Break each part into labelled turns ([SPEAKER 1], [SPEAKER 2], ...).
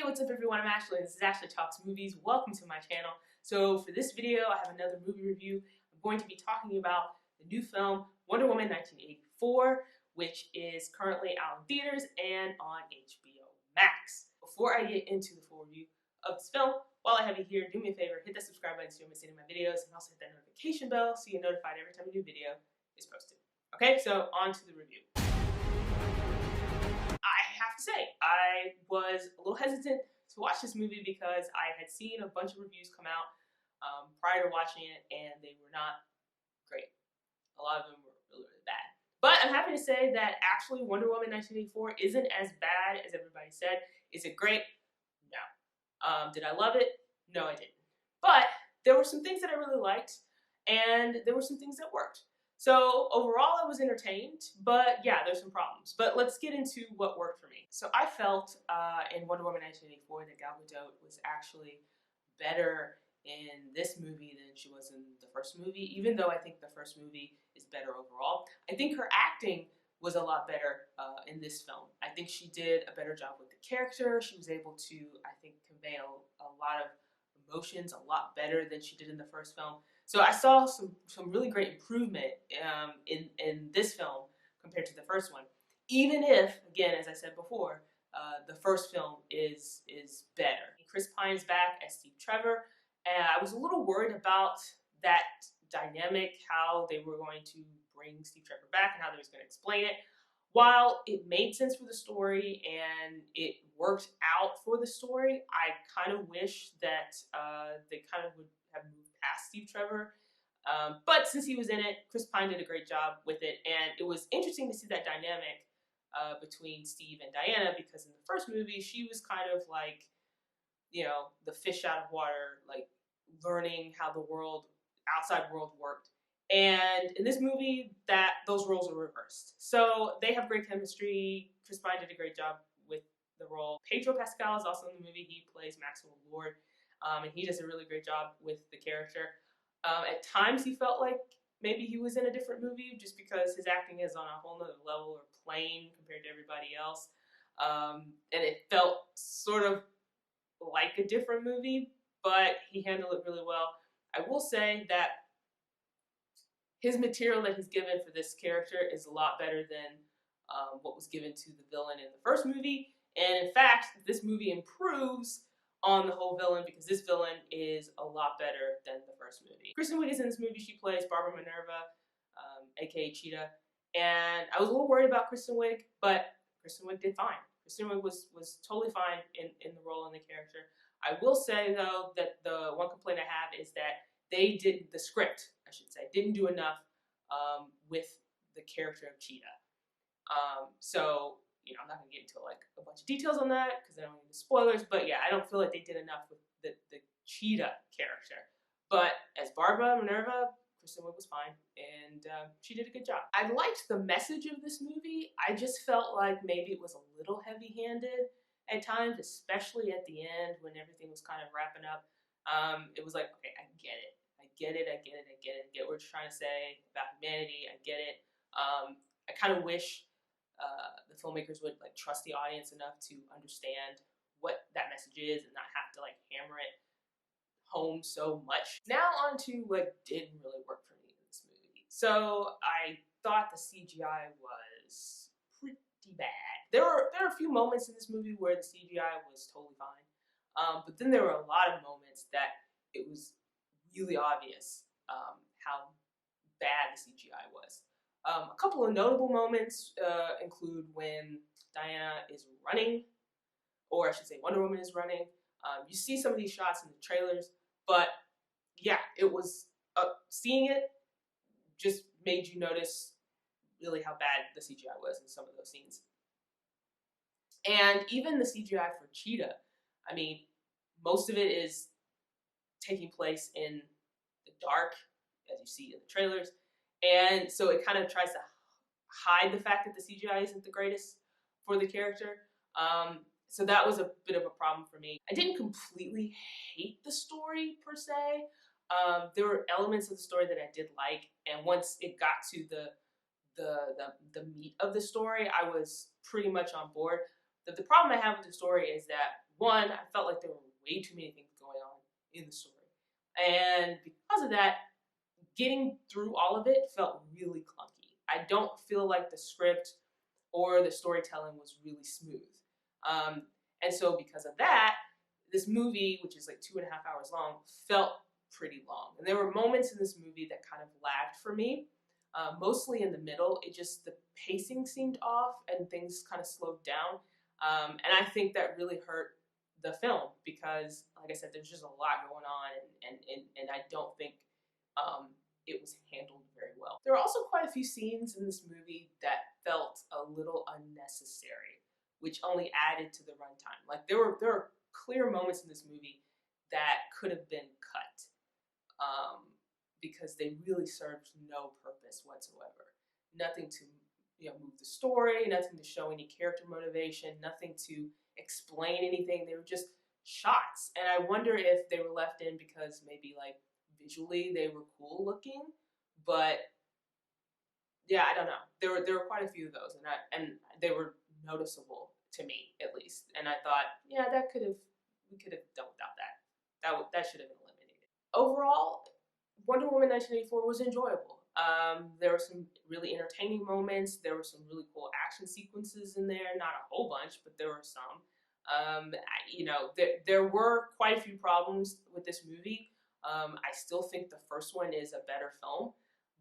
[SPEAKER 1] what's up everyone, I'm Ashley and this is Ashley Talks Movies. Welcome to my channel. So for this video, I have another movie review. I'm going to be talking about the new film, Wonder Woman 1984, which is currently out in theaters and on HBO Max. Before I get into the full review of this film, while I have you here, do me a favor, hit that subscribe button so you don't miss any of my videos, and also hit that notification bell so you're notified every time a new video is posted. Okay, so on to the review. I have to say, I was a little hesitant to watch this movie because I had seen a bunch of reviews come out prior to watching it, and they were not great. A lot of them were really, really bad. But I'm happy to say that actually Wonder Woman 1984 isn't as bad as everybody said. Is it great? No. Did I love it? No, I didn't. But there were some things that I really liked, and there were some things that worked. So overall, I was entertained, but yeah, there's some problems. But let's get into what worked for me. So I felt in Wonder Woman 1984 that Gadot was actually better in this movie than she was in the first movie, even though I think the first movie is better overall. I think her acting was a lot better in this film. I think she did a better job with the character. She was able to, I think, convey a lot of emotions a lot better than she did in the first film. So I saw some really great improvement in this film compared to the first one. Even if, again, as I said before, the first film is better. Chris Pine's back as Steve Trevor, and I was a little worried about that dynamic, how they were going to bring Steve Trevor back and how they was going to explain it. While it made sense for the story and it worked out for the story, I kind of wish that they kind of would have moved past Steve Trevor. But since he was in it, Chris Pine did a great job with it, and it was interesting to see that dynamic between Steve and Diana, because in the first movie, she was kind of like, you know, the fish out of water, like learning how the outside world worked. And in this movie, those roles are reversed. So they have great chemistry. Chris Pine did a great job with the role. Pedro Pascal is also in the movie. He plays Maxwell Lord, and he does a really great job with the character. At times, he felt like maybe he was in a different movie just because his acting is on a whole nother level or plane compared to everybody else. And it felt sort of like a different movie, but he handled it really well. I will say that his material that he's given for this character is a lot better than what was given to the villain in the first movie. And in fact, this movie improves on the whole villain because this villain is a lot better than the first movie. Kristen Wiig is in this movie. She plays Barbara Minerva, aka Cheetah. And I was a little worried about Kristen Wiig, but Kristen Wiig did fine. Kristen Wiig was totally fine in the role and the character. I will say, though, that the one complaint I have is that the script, I should say, didn't do enough with the character of Cheetah. So, you know, I'm not going to get into like a bunch of details on that because I don't want to get into spoilers, but yeah, I don't feel like they did enough with the Cheetah character. But as Barbara Minerva, Kristen Wiig was fine, and she did a good job. I liked the message of this movie. I just felt like maybe it was a little heavy-handed at times, especially at the end when everything was kind of wrapping up. It was like, okay, I get it. I get what you're trying to say about humanity. I get it. I kind of wish the filmmakers would like trust the audience enough to understand what that message is and not have to like hammer it home so much. Now on to what didn't really work for me in this movie. So I thought the CGI was pretty bad. There are a few moments in this movie where the CGI was totally fine, but then there were a lot of moments that it was really obvious how bad the CGI was. A couple of notable moments include when Diana is running, or I should say Wonder Woman is running. You see some of these shots in the trailers, but yeah, it was, seeing it just made you notice really how bad the CGI was in some of those scenes. And even the CGI for Cheetah, I mean, most of it is taking place in the dark, as you see in the trailers. And so it kind of tries to hide the fact that the CGI isn't the greatest for the character. So that was a bit of a problem for me. I didn't completely hate the story per se. There were elements of the story that I did like, and once it got to the meat of the story, I was pretty much on board. The problem I have with the story is that One, I felt like there were way too many things going on in the story. And because of that, getting through all of it felt really clunky. I don't feel like the script or the storytelling was really smooth. And so because of that, this movie, which is like 2.5 hours long, felt pretty long. And there were moments in this movie that kind of lagged for me, mostly in the middle. The pacing seemed off and things kind of slowed down. And I think that really hurt the film because, like I said, there's just a lot going on, and I don't think it was handled very well. There were also quite a few scenes in this movie that felt a little unnecessary, which only added to the runtime. Like there were clear moments in this movie that could have been cut because they really served no purpose whatsoever. Nothing to move the story, nothing to show any character motivation, nothing to explain anything. They were just shots, and I wonder if they were left in because maybe like visually they were cool looking, but yeah, I don't know. There were quite a few of those, and they were noticeable to me at least. And I thought, yeah, we could have done without that. That should have been eliminated. Overall, Wonder Woman 1984 was enjoyable. There were some really entertaining moments. There were some really cool action sequences in there. Not a whole bunch, but there were some. There were quite a few problems with this movie. I still think the first one is a better film,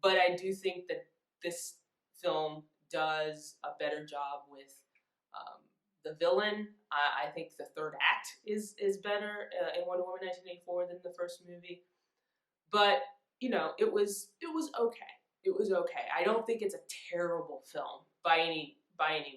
[SPEAKER 1] but I do think that this film does a better job with the villain. I think the third act is better in Wonder Woman 1984 than the first movie. But it was okay. It was okay. I don't think it's a terrible film by any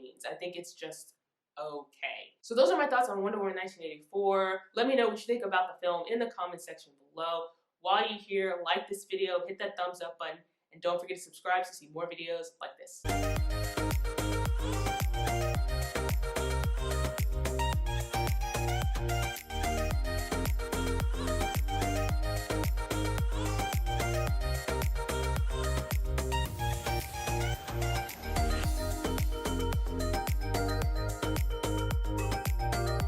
[SPEAKER 1] means. I think it's just okay. So those are my thoughts on Wonder Woman 1984. Let me know what you think about the film in the comment section below. While you're here, like this video, hit that thumbs up button, and don't forget to subscribe to see more videos like this.